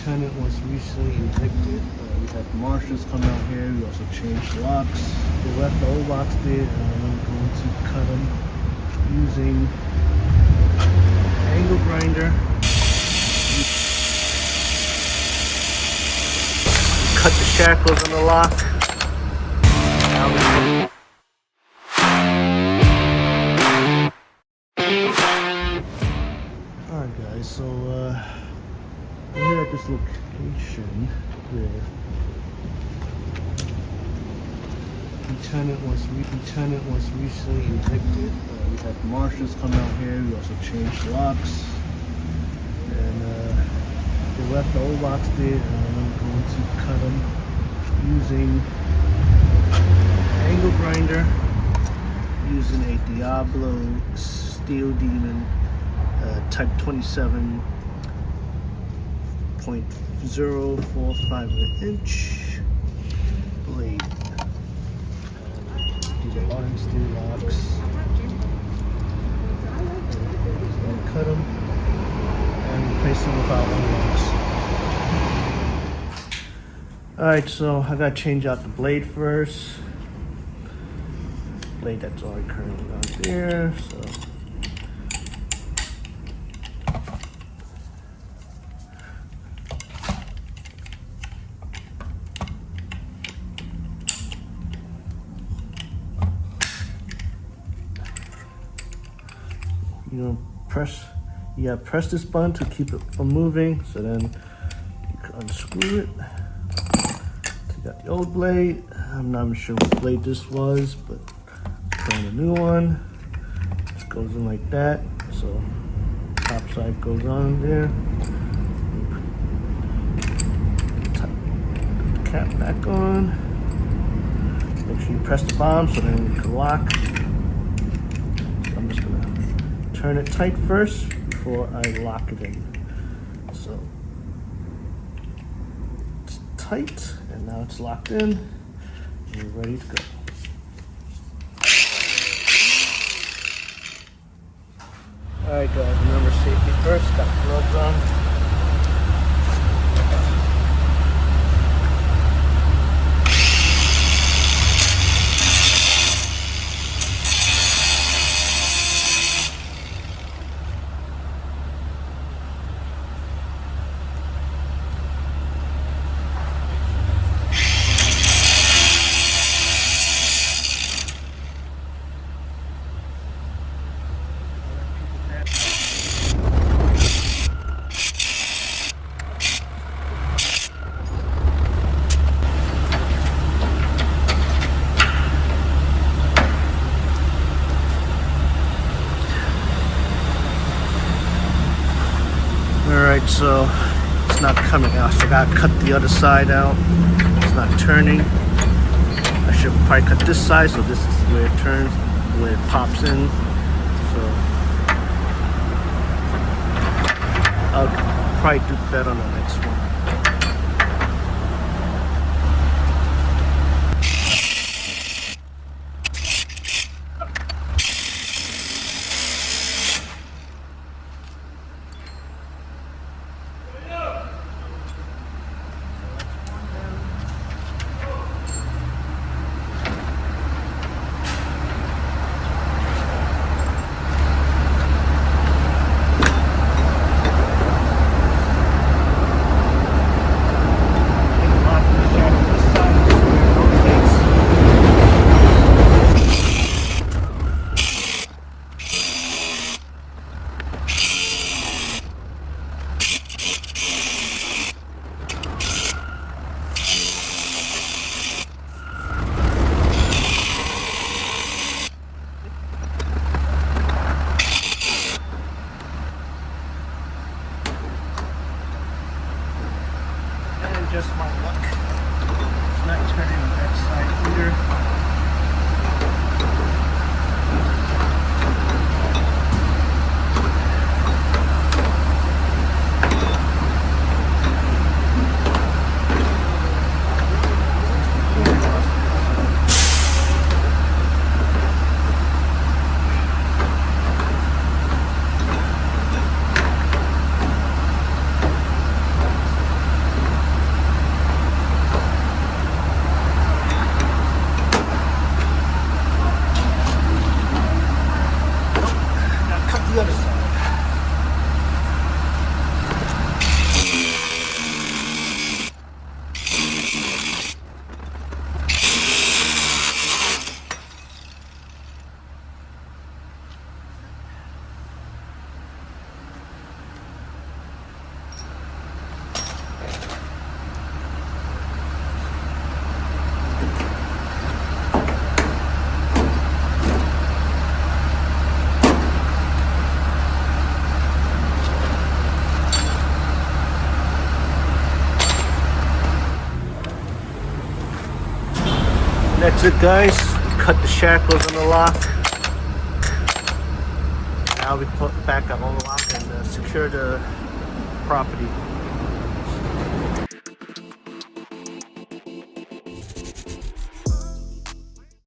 tenant was recently evicted. We had marshals come out here. We also changed locks. They left the old locks there, and I'm going to cut them using angle grinder. Cut the shackles on the lock. Alright guys, so we're here at this location where the tenant was recently evicted. We had marshals come out here. We also changed locks, and they left the old locks there, and I'm going to cut them using angle grinder, using a Diablo steel demon type 27.045 inch blade. These are orange steel locks. Just gonna cut them and replace them with our own locks. Alright, so I gotta change out the blade first. Blade that's already currently on there, so. You gotta press this button to keep it from moving, so then you can unscrew it. So you got the old blade. I'm not even sure what blade this was, but put on the new one. It goes in like that, so top side goes on there. Put the cap back on. Make sure you press the bottom so then you can lock. So I'm just gonna turn it tight first before I lock it in. So it's tight, and now it's locked in, and we're ready to go. Alright guys, remember safety first, got gloves on. Alright, so it's not coming out, so I gotta cut the other side out. It's not turning. I should probably cut this side, so this is where it turns, where it pops in. So I'll probably do that on the next one. Just my luck. It's not turning on that side either. That's it, guys. Cut the shackles on the lock. Now we put back on the lock and secure the property.